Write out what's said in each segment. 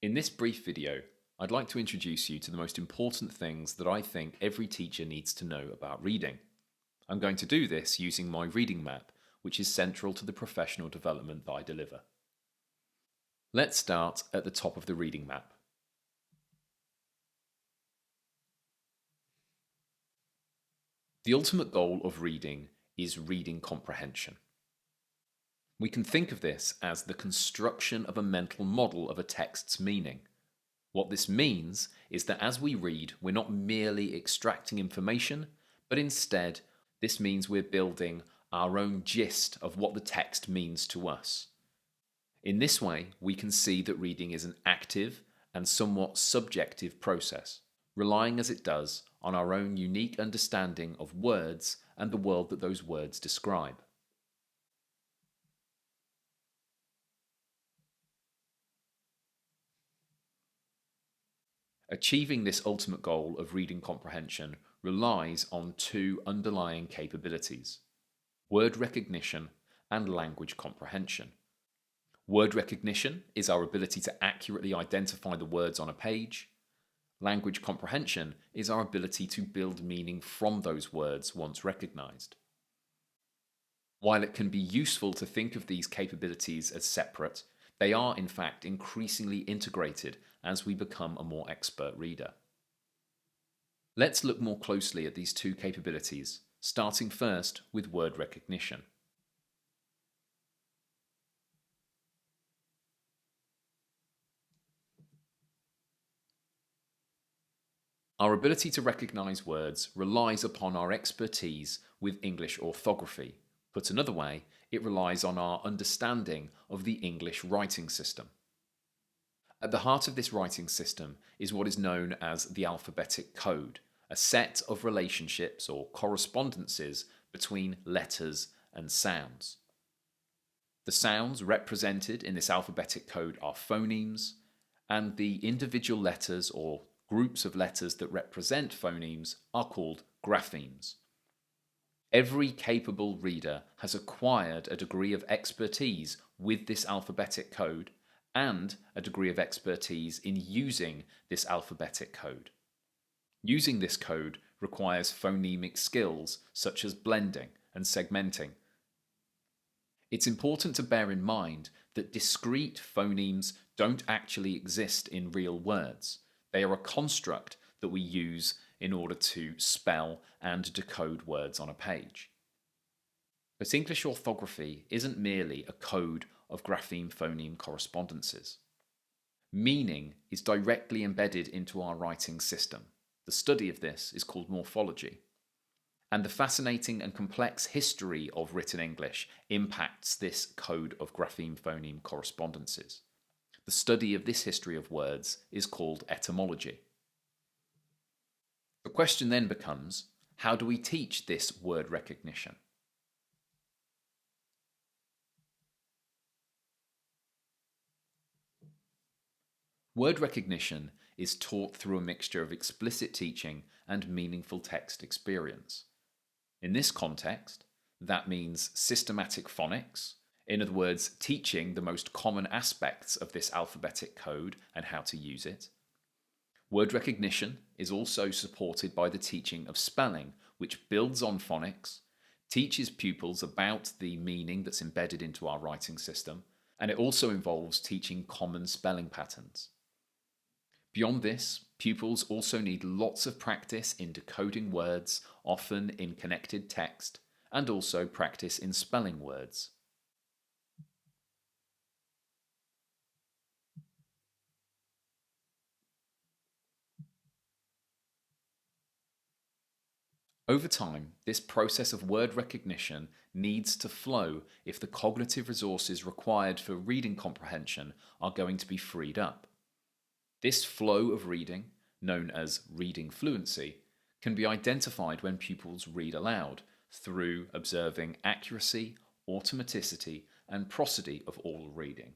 In this brief video, I'd like to introduce you to the most important things that I think every teacher needs to know about reading. I'm going to do this using my reading map, which is central to the professional development that I deliver. Let's start at the top of the reading map. The ultimate goal of reading is reading comprehension. We can think of this as the construction of a mental model of a text's meaning. What this means is that as we read, we're not merely extracting information, but instead, this means we're building our own gist of what the text means to us. In this way, we can see that reading is an active and somewhat subjective process, relying as it does on our own unique understanding of words and the world that those words describe. Achieving this ultimate goal of reading comprehension relies on two underlying capabilities: word recognition and language comprehension. Word recognition is our ability to accurately identify the words on a page. Language comprehension is our ability to build meaning from those words once recognized. While it can be useful to think of these capabilities as separate, they are in fact increasingly integrated as we become a more expert reader. Let's look more closely at these two capabilities, starting first with word recognition. Our ability to recognize words relies upon our expertise with English orthography. Put another way, it relies on our understanding of the English writing system. At the heart of this writing system is what is known as the alphabetic code, a set of relationships or correspondences between letters and sounds. The sounds represented in this alphabetic code are phonemes, and the individual letters or groups of letters that represent phonemes are called graphemes. Every capable reader has acquired a degree of expertise with this alphabetic code and a degree of expertise in using this alphabetic code. Using this code requires phonemic skills such as blending and segmenting. It's important to bear in mind that discrete phonemes don't actually exist in real words. They are a construct that we use in order to spell and decode words on a page. But English orthography isn't merely a code of grapheme-phoneme correspondences. Meaning is directly embedded into our writing system. The study of this is called morphology. And the fascinating and complex history of written English impacts this code of grapheme-phoneme correspondences. The study of this history of words is called etymology. The question then becomes, how do we teach this word recognition? Word recognition is taught through a mixture of explicit teaching and meaningful text experience. In this context, that means systematic phonics, in other words, teaching the most common aspects of this alphabetic code and how to use it. Word recognition is also supported by the teaching of spelling, which builds on phonics, teaches pupils about the meaning that's embedded into our writing system, and it also involves teaching common spelling patterns. Beyond this, pupils also need lots of practice in decoding words, often in connected text, and also practice in spelling words. Over time, this process of word recognition needs to flow if the cognitive resources required for reading comprehension are going to be freed up. This flow of reading, known as reading fluency, can be identified when pupils read aloud through observing accuracy, automaticity, and prosody of oral reading.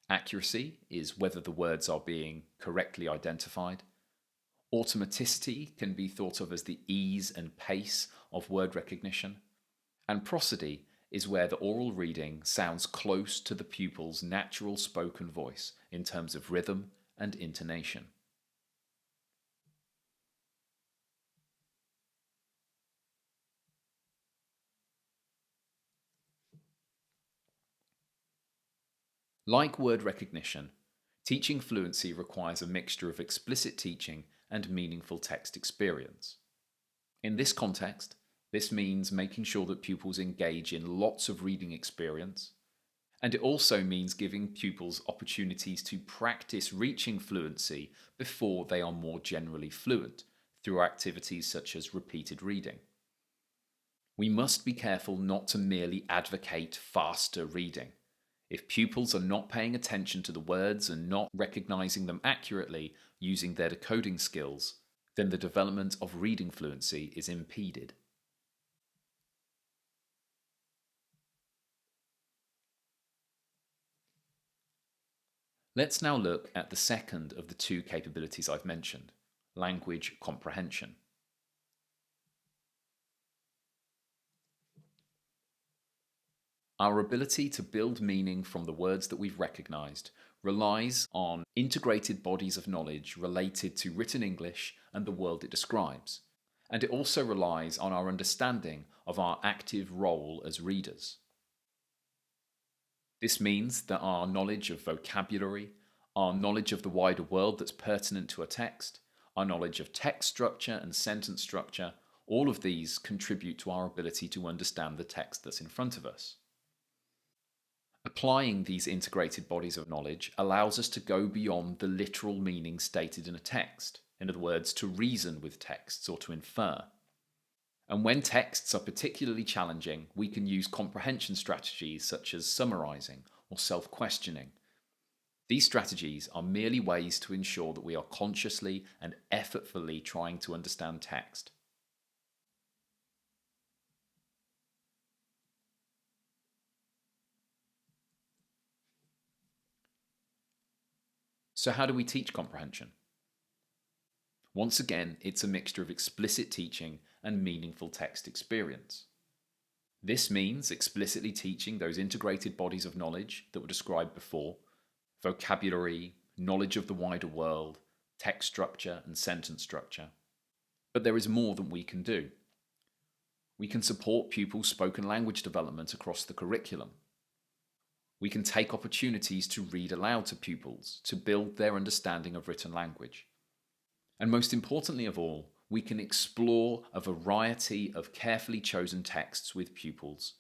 Accuracy is whether the words are being correctly identified. Automaticity can be thought of as the ease and pace of word recognition. And prosody is where the oral reading sounds close to the pupil's natural spoken voice in terms of rhythm and intonation. Like word recognition, teaching fluency requires a mixture of explicit teaching and meaningful text experience. In this context, this means making sure that pupils engage in lots of reading experience, and it also means giving pupils opportunities to practice reaching fluency before they are more generally fluent through activities such as repeated reading. We must be careful not to merely advocate faster reading. If pupils are not paying attention to the words and not recognizing them accurately using their decoding skills, then the development of reading fluency is impeded. Let's now look at the second of the two capabilities I've mentioned, language comprehension. Our ability to build meaning from the words that we've recognized relies on integrated bodies of knowledge related to written English and the world it describes. And it also relies on our understanding of our active role as readers. This means that our knowledge of vocabulary, our knowledge of the wider world that's pertinent to a text, our knowledge of text structure and sentence structure, all of these contribute to our ability to understand the text that's in front of us. Applying these integrated bodies of knowledge allows us to go beyond the literal meaning stated in a text, in other words, to reason with texts or to infer. And when texts are particularly challenging, we can use comprehension strategies such as summarizing or self-questioning. These strategies are merely ways to ensure that we are consciously and effortfully trying to understand text. So how do we teach comprehension? Once again, it's a mixture of explicit teaching and meaningful text experience. This means explicitly teaching those integrated bodies of knowledge that were described before: vocabulary, knowledge of the wider world, text structure, and sentence structure. But there is more that we can do. We can support pupils' spoken language development across the curriculum. We can take opportunities to read aloud to pupils to build their understanding of written language. And most importantly of all, we can explore a variety of carefully chosen texts with pupils,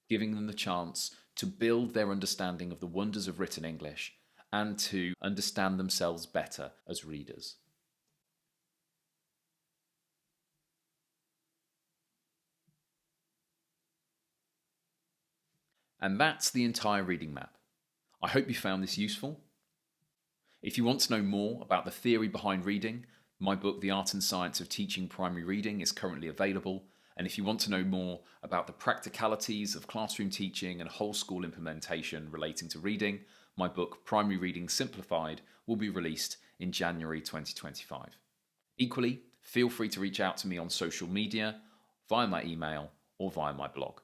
giving them the chance to build their understanding of the wonders of written English and to understand themselves better as readers. And that's the entire reading map. I hope you found this useful. If you want to know more about the theory behind reading, my book, The Art and Science of Teaching Primary Reading, is currently available. And if you want to know more about the practicalities of classroom teaching and whole school implementation relating to reading, my book, Primary Reading Simplified, will be released in January 2025. Equally, feel free to reach out to me on social media, via my email, or via my blog.